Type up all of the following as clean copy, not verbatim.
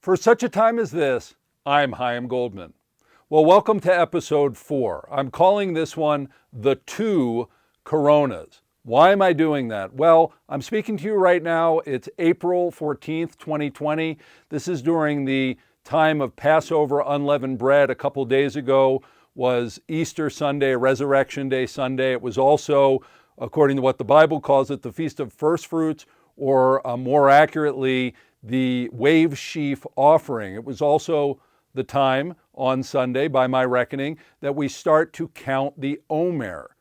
For such a time as this, I'm Chaim Goldman. Well, welcome to episode 4. I'm calling this one The Two Coronas. Why am I doing that? Well, I'm speaking to you right now. It's April 14th, 2020. This is during the time of Passover unleavened bread. A couple days ago was Easter Sunday, Resurrection Day Sunday. It was also, according to what the Bible calls it, the Feast of First Fruits, or more accurately, the wave sheaf offering. It was also the time on Sunday, by my reckoning, that we start to count the Omer.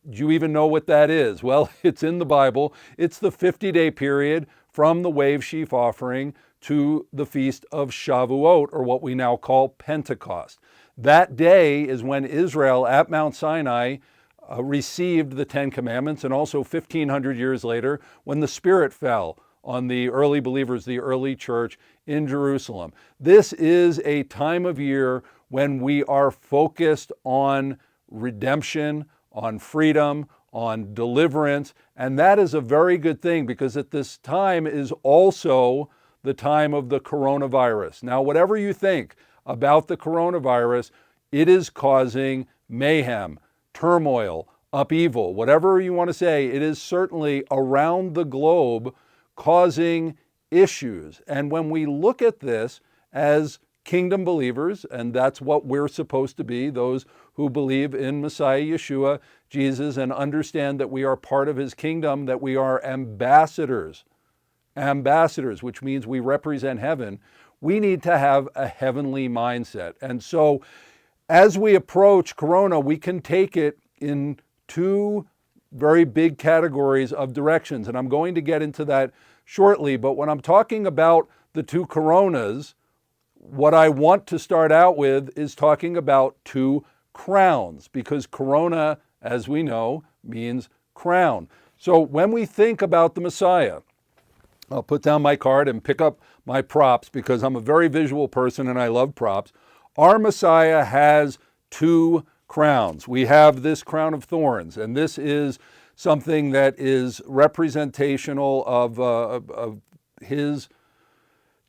Do you even know what that is? Well, it's in the Bible. It's the 50-day period from the wave sheaf offering to the Feast of Shavuot, or what we now call Pentecost. That day is when Israel at Mount Sinai received the Ten Commandments, and also 1,500 years later when the Spirit fell on the early believers, the early church in Jerusalem. This is a time of year when we are focused on redemption, on freedom, on deliverance, and that is a very good thing, because at this time is also the time of the coronavirus. Now, whatever you think about the coronavirus, it is causing mayhem, turmoil, upheaval, whatever you want to say. It is certainly around the globe causing issues. And when we look at this as kingdom believers, and that's what we're supposed to be, those who believe in Messiah Yeshua, Jesus, and understand that we are part of his kingdom, that we are ambassadors, which means we represent heaven, we need to have a heavenly mindset. And so as we approach Corona, we can take it in two very big categories of directions. And I'm going to get into that shortly. But when I'm talking about the two coronas, what I want to start out with is talking about two crowns, because corona, as we know, means crown. So when we think about the Messiah, I'll put down my card and pick up my props, because I'm a very visual person and I love props. Our Messiah has two crowns. We have this crown of thorns, and this is something that is representational of his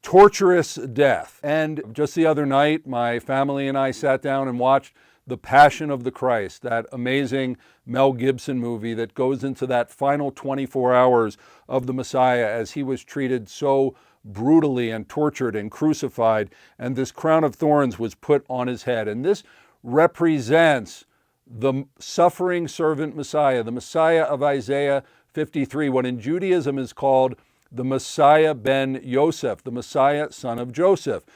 torturous death. And just the other night, my family and I sat down and watched The Passion of the Christ, that amazing Mel Gibson movie that goes into that final 24 hours of the Messiah as he was treated so brutally and tortured and crucified, and this crown of thorns was put on his head. And this represents the suffering servant Messiah, the Messiah of Isaiah 53, what in Judaism is called the Messiah ben Yosef, the Messiah son of Joseph.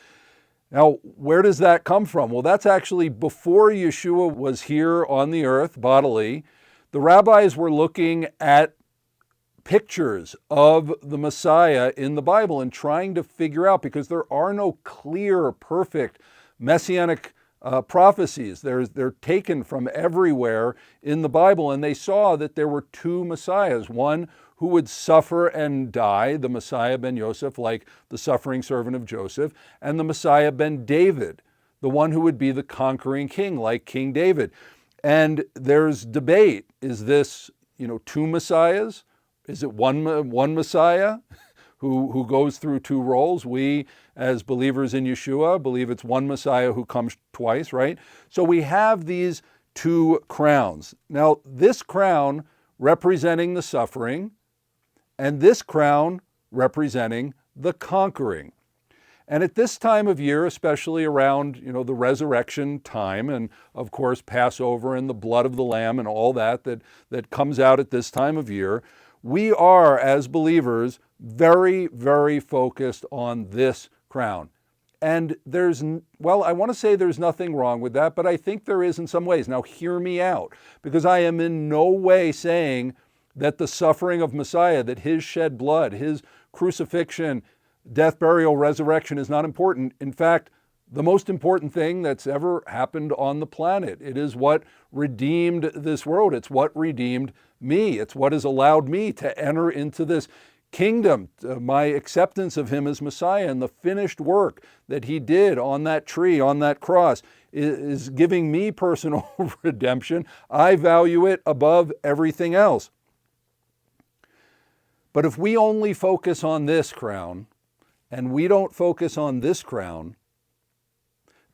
Now, where does that come from? Well, that's actually before Yeshua was here on the earth bodily. The rabbis were looking at pictures of the Messiah in the Bible and trying to figure out, because there are no clear, perfect messianic prophecies. They're taken from everywhere in the Bible, and they saw that there were two Messiahs, one who would suffer and die, the Messiah ben Yosef, like the suffering servant of Joseph, and the Messiah ben David, the one who would be the conquering king, like King David. And there's debate. Is this, two Messiahs? Is it one Messiah who goes through two roles? We, as believers in Yeshua, believe it's one Messiah who comes twice, right? So we have these two crowns. Now, this crown representing the suffering, and this crown representing the conquering. And at this time of year, especially around, the resurrection time, and of course Passover and the blood of the Lamb and all that comes out at this time of year, we are, as believers, very, very focused on this crown. And I want to say there's nothing wrong with that, but I think there is in some ways. Now, hear me out, because I am in no way saying that the suffering of Messiah, that his shed blood, his crucifixion, death, burial, resurrection is not important. In fact, the most important thing that's ever happened on the planet. It is what redeemed this world. It's what redeemed me. It's what has allowed me to enter into this kingdom, my acceptance of him as Messiah, and the finished work that he did on that tree, on that cross, is giving me personal redemption. I value it above everything else. But if we only focus on this crown, and we don't focus on this crown,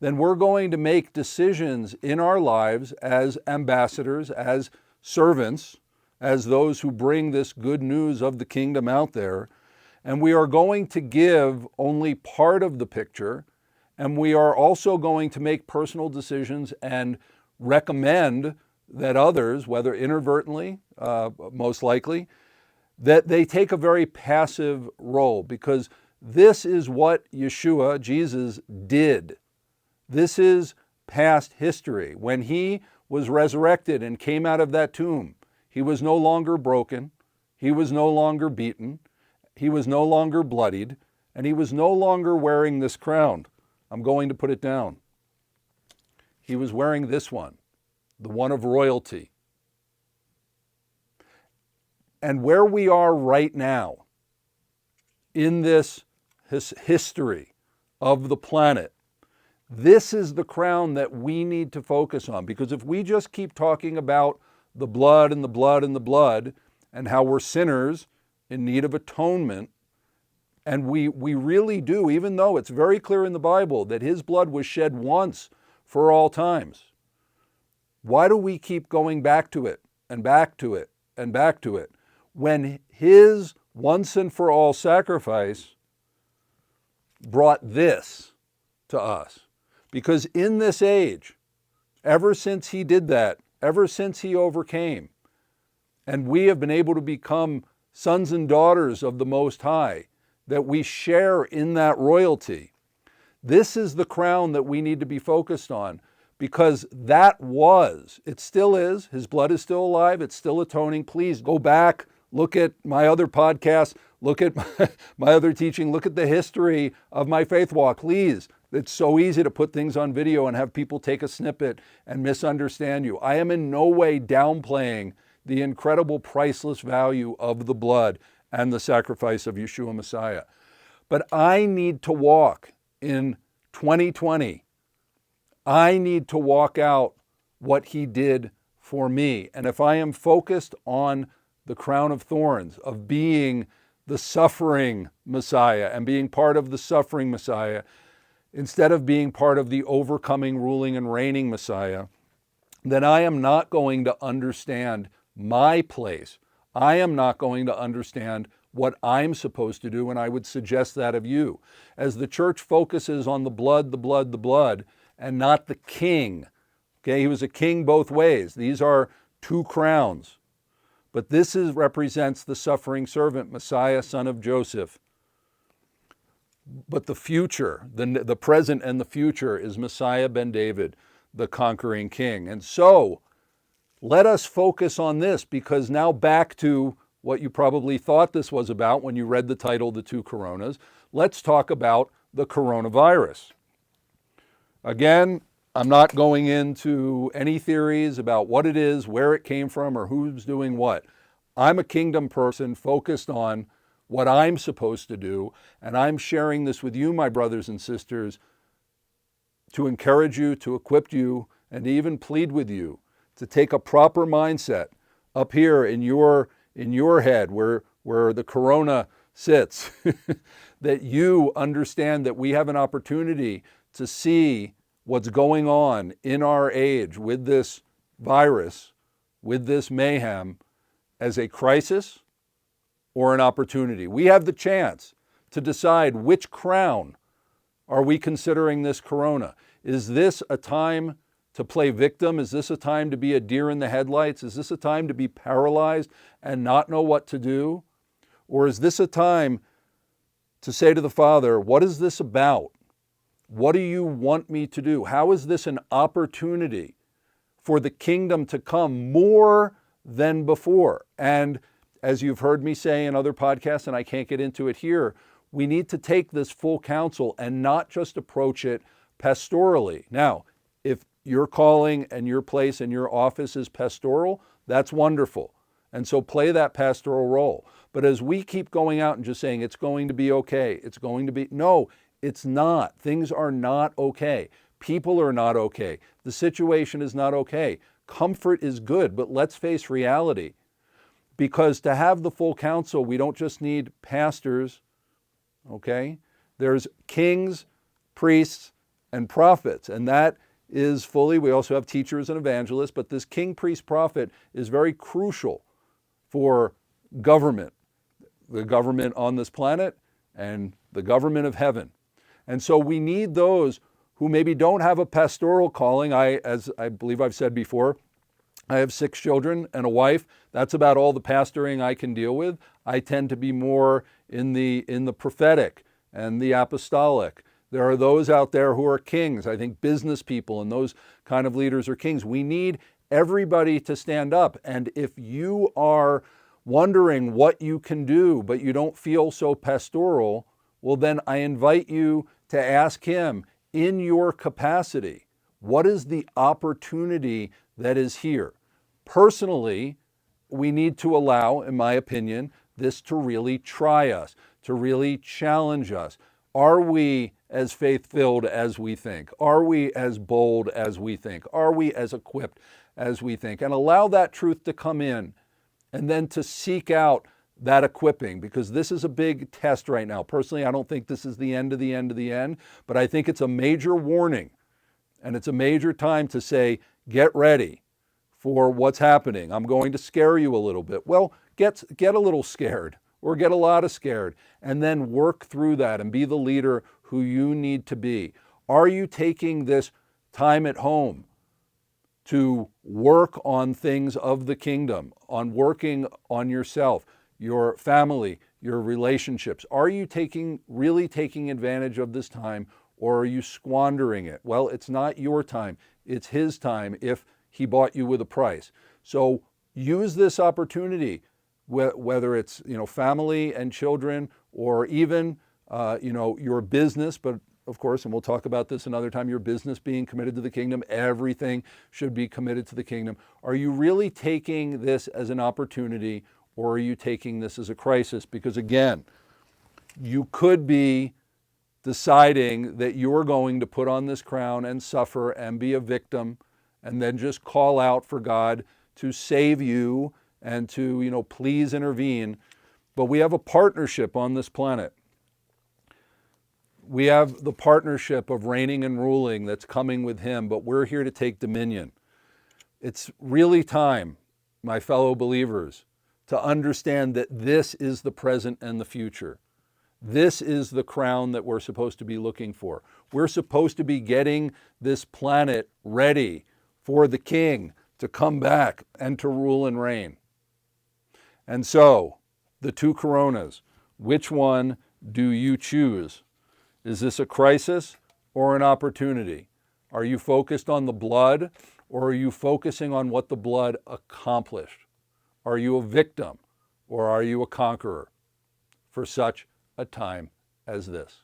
then we're going to make decisions in our lives as ambassadors, as servants, as those who bring this good news of the kingdom out there. And we are going to give only part of the picture, and we are also going to make personal decisions and recommend that others, whether inadvertently, most likely, that they take a very passive role, because this is what Yeshua, Jesus, did. This is past history. When he was resurrected and came out of that tomb, he was no longer broken, he was no longer beaten, he was no longer bloodied, and he was no longer wearing this crown. I'm going to put it down. He was wearing this one, the one of royalty. And where we are right now in this history of the planet, this is the crown that we need to focus on. Because if we just keep talking about the blood and the blood and the blood and how we're sinners in need of atonement, and we really do, even though it's very clear in the Bible that his blood was shed once for all times, why do we keep going back to it and back to it and back to it when his once and for all sacrifice brought this to us? Because in this age, ever since he did that, ever since he overcame, and we have been able to become sons and daughters of the Most High, that we share in that royalty, this is the crown that we need to be focused on, because that was, it still is, his blood is still alive, it's still atoning. Please go back, look at my other podcasts, look at my other teaching, look at the history of my faith walk, please. It's so easy to put things on video and have people take a snippet and misunderstand you. I am in no way downplaying the incredible priceless value of the blood and the sacrifice of Yeshua Messiah. But I need to walk in 2020. I need to walk out what he did for me. And if I am focused on the crown of thorns, of being the suffering Messiah and being part of the suffering Messiah, instead of being part of the overcoming, ruling, and reigning Messiah, then I am not going to understand my place. I am not going to understand what I'm supposed to do, and I would suggest that of you. As the church focuses on the blood, the blood, the blood, and not the king. Okay, he was a king both ways. These are two crowns. But this represents the suffering servant, Messiah, son of Joseph. But the future, the present and the future, is Messiah ben David, the conquering king. And so, let us focus on this, because now back to what you probably thought this was about when you read the title, The Two Coronas. Let's talk about the coronavirus. Again, I'm not going into any theories about what it is, where it came from, or who's doing what. I'm a kingdom person focused on what I'm supposed to do, and I'm sharing this with you, my brothers and sisters, to encourage you, to equip you, and to even plead with you to take a proper mindset up here in your head where the corona sits, that you understand that we have an opportunity to see what's going on in our age with this virus, with this mayhem, as a crisis or an opportunity. We have the chance to decide which crown are we considering this corona. Is this a time to play victim? Is this a time to be a deer in the headlights? Is this a time to be paralyzed and not know what to do? Or is this a time to say to the Father, what is this about? What do you want me to do? How is this an opportunity for the kingdom to come more than before? And as you've heard me say in other podcasts, and I can't get into it here, we need to take this full counsel and not just approach it pastorally. Now, if your calling and your place and your office is pastoral, that's wonderful. And so play that pastoral role. But as we keep going out and just saying, it's going to be okay, it's going to be, no, it's not. Things are not okay. People are not okay. The situation is not okay. Comfort is good, but let's face reality. Because to have the full counsel, we don't just need pastors, okay? There's kings, priests, and prophets. And that is fully, we also have teachers and evangelists, but this king, priest, prophet is very crucial for government, the government on this planet and the government of heaven. And so we need those who maybe don't have a pastoral calling. As I believe I've said before, I have 6 children and a wife. That's about all the pastoring I can deal with. I tend to be more in the prophetic and the apostolic. There are those out there who are kings. I think business people and those kind of leaders are kings. We need everybody to stand up. And if you are wondering what you can do, but you don't feel so pastoral, well, then I invite you to ask him, in your capacity, what is the opportunity that is here? Personally, we need to allow, in my opinion, this to really try us, to really challenge us. Are we as faith-filled as we think? Are we as bold as we think? Are we as equipped as we think? And allow that truth to come in, and then to seek out that equipping, because this is a big test right now. Personally, I don't think this is the end of the end of the end, but I think it's a major warning, and it's a major time to say, get ready for what's happening. I'm going to scare you a little bit. Well, get a little scared, or get a lot of scared, and then work through that and be the leader who you need to be. Are you taking this time at home to work on things of the kingdom, on working on yourself, your family, your relationships? Are you really taking advantage of this time, or are you squandering it? Well, it's not your time, it's his time if he bought you with a price. So use this opportunity, whether it's family and children, or even your business, but of course, and we'll talk about this another time, your business being committed to the kingdom. Everything should be committed to the kingdom. Are you really taking this as an opportunity, or are you taking this as a crisis? Because again, you could be deciding that you're going to put on this crown and suffer and be a victim, and then just call out for God to save you and to, please intervene. But we have a partnership on this planet. We have the partnership of reigning and ruling that's coming with him, but we're here to take dominion. It's really time, my fellow believers, to understand that this is the present and the future. This is the crown that we're supposed to be looking for. We're supposed to be getting this planet ready for the King to come back and to rule and reign. And so, the 2 coronas, which one do you choose? Is this a crisis or an opportunity? Are you focused on the blood, or are you focusing on what the blood accomplished? Are you a victim, or are you a conqueror for such a time as this?